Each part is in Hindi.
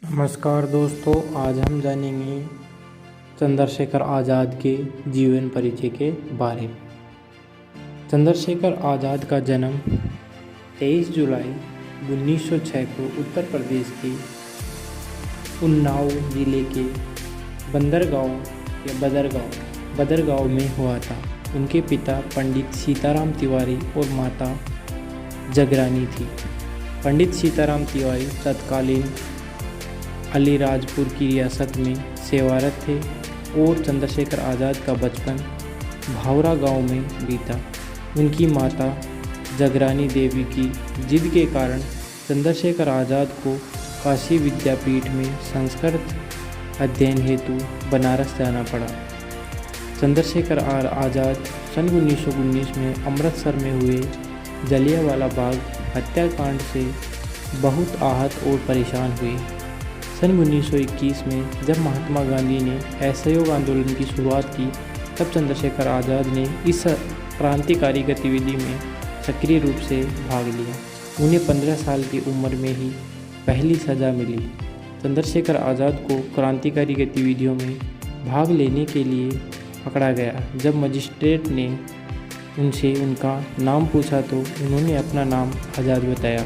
नमस्कार दोस्तों, आज हम जानेंगे चंद्रशेखर आज़ाद के जीवन परिचय के बारे में। चंद्रशेखर आज़ाद का जन्म 23 जुलाई 1906 को उत्तर प्रदेश के उन्नाव जिले के बदरगांव में हुआ था। उनके पिता पंडित सीताराम तिवारी और माता जगरानी थी। पंडित सीताराम तिवारी तत्कालीन अलीराजपुर की रियासत में सेवारत थे और चंद्रशेखर आज़ाद का बचपन भावरा गांव में बीता। उनकी माता जगरानी देवी की जिद के कारण चंद्रशेखर आज़ाद को काशी विद्यापीठ में संस्कृत अध्ययन हेतु बनारस जाना पड़ा। चंद्रशेखर आज़ाद सन 1919 में अमृतसर में हुए जलियांवाला बाग हत्याकांड से बहुत आहत और परेशान हुए। सन 1921 में जब महात्मा गांधी ने असहयोग आंदोलन की शुरुआत की, तब चंद्रशेखर आज़ाद ने इस क्रांतिकारी गतिविधि में सक्रिय रूप से भाग लिया। उन्हें 15 साल की उम्र में ही पहली सज़ा मिली। चंद्रशेखर आज़ाद को क्रांतिकारी गतिविधियों में भाग लेने के लिए पकड़ा गया। जब मजिस्ट्रेट ने उनसे उनका नाम पूछा तो उन्होंने अपना नाम आज़ाद बताया।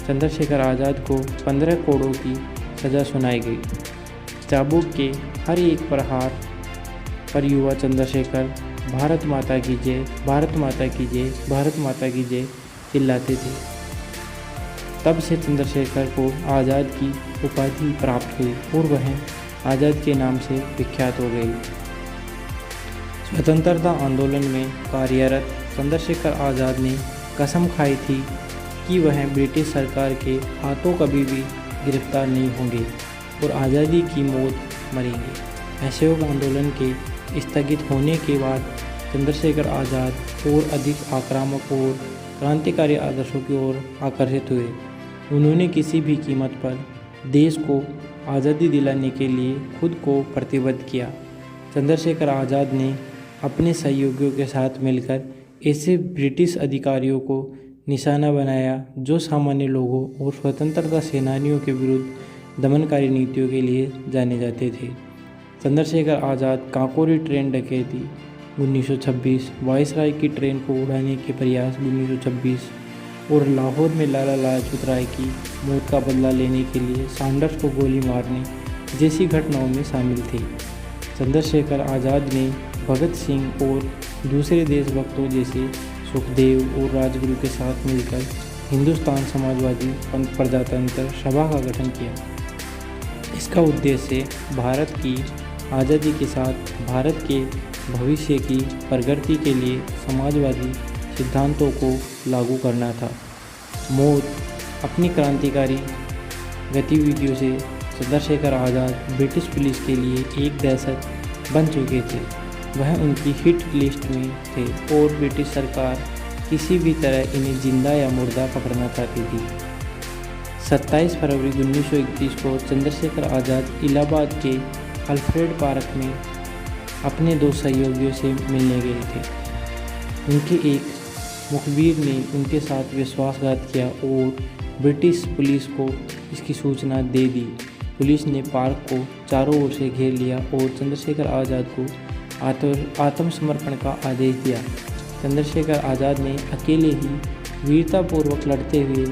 चंद्रशेखर आज़ाद को 15 कोड़ों की सज़ा सुनाई गई। चाबुक के हर एक प्रहार पर युवा चंद्रशेखर भारत माता की जय, भारत माता की जय, भारत माता की जय चिल्लाते थे। तब से चंद्रशेखर को आज़ाद की उपाधि प्राप्त हुई और वह आज़ाद के नाम से विख्यात हो गई। स्वतंत्रता आंदोलन में कार्यरत चंद्रशेखर आज़ाद ने कसम खाई थी कि वह ब्रिटिश सरकार के हाथों कभी भी गिरफ्तार नहीं होंगे और आज़ादी की मौत मरेंगे। असहयोग आंदोलन के स्थगित होने के बाद चंद्रशेखर आज़ाद और अधिक आक्रामक और क्रांतिकारी आदर्शों की ओर आकर्षित हुए। उन्होंने किसी भी कीमत पर देश को आज़ादी दिलाने के लिए खुद को प्रतिबद्ध किया। चंद्रशेखर आज़ाद ने अपने सहयोगियों के साथ मिलकर ऐसे ब्रिटिश अधिकारियों को निशाना बनाया जो सामान्य लोगों और स्वतंत्रता सेनानियों के विरुद्ध दमनकारी नीतियों के लिए जाने जाते थे। चंद्रशेखर आज़ाद काकोरी ट्रेन डकैती 1926, वायसराय की ट्रेन को उड़ाने के प्रयास 1926 और लाहौर में लाला लाजपत राय की मौत का बदला लेने के लिए सैंडर्स को गोली मारने जैसी घटनाओं में शामिल थे। चंद्रशेखर आज़ाद ने भगत सिंह और दूसरे देशभक्तों जैसे सुखदेव और राजगुरु के साथ मिलकर हिंदुस्तान समाजवादी प्रजातंत्र सभा का गठन किया। इसका उद्देश्य भारत की आज़ादी के साथ भारत के भविष्य की प्रगति के लिए समाजवादी सिद्धांतों को लागू करना था। मौत अपनी क्रांतिकारी गतिविधियों से चंद्रशेखर आज़ाद ब्रिटिश पुलिस के लिए एक दहशत बन चुके थे। वह उनकी हिट लिस्ट में थे और ब्रिटिश सरकार किसी भी तरह इन्हें जिंदा या मुर्दा पकड़ना चाहती थी। 27 फरवरी 1931 को चंद्रशेखर आज़ाद इलाहाबाद के अल्फ्रेड पार्क में अपने 2 सहयोगियों से मिलने गए थे। उनके एक मुखबिर ने उनके साथ विश्वासघात किया और ब्रिटिश पुलिस को इसकी सूचना दे दी। पुलिस ने पार्क को चारों ओर से घेर लिया और चंद्रशेखर आज़ाद को आत्मसमर्पण का आदेश दिया। चंद्रशेखर आज़ाद ने अकेले ही वीरतापूर्वक लड़ते हुए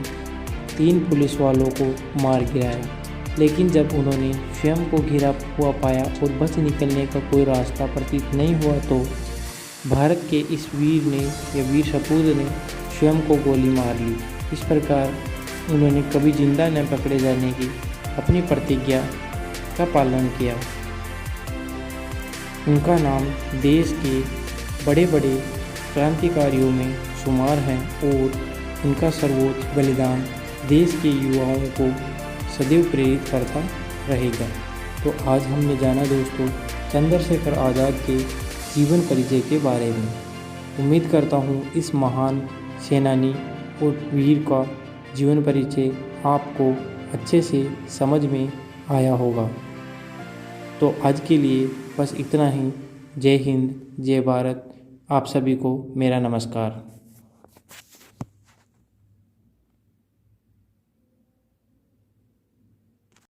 3 पुलिस वालों को मार गिराया, लेकिन जब उन्होंने स्वयं को घिरा हुआ पाया और बच निकलने का कोई रास्ता प्रतीत नहीं हुआ तो भारत के इस वीर सपूत ने स्वयं को गोली मार ली। इस प्रकार उन्होंने कभी जिंदा न पकड़े जाने की अपनी प्रतिज्ञा का पालन किया। उनका नाम देश के बड़े बड़े क्रांतिकारियों में शुमार है और उनका सर्वोच्च बलिदान देश के युवाओं को सदैव प्रेरित करता रहेगा। तो आज हमने जाना दोस्तों चंद्रशेखर आज़ाद के जीवन परिचय के बारे में। उम्मीद करता हूँ इस महान सेनानी और वीर का जीवन परिचय आपको अच्छे से समझ में आया होगा। तो आज के लिए बस इतना ही। जय हिंद, जय भारत। आप सभी को मेरा नमस्कार।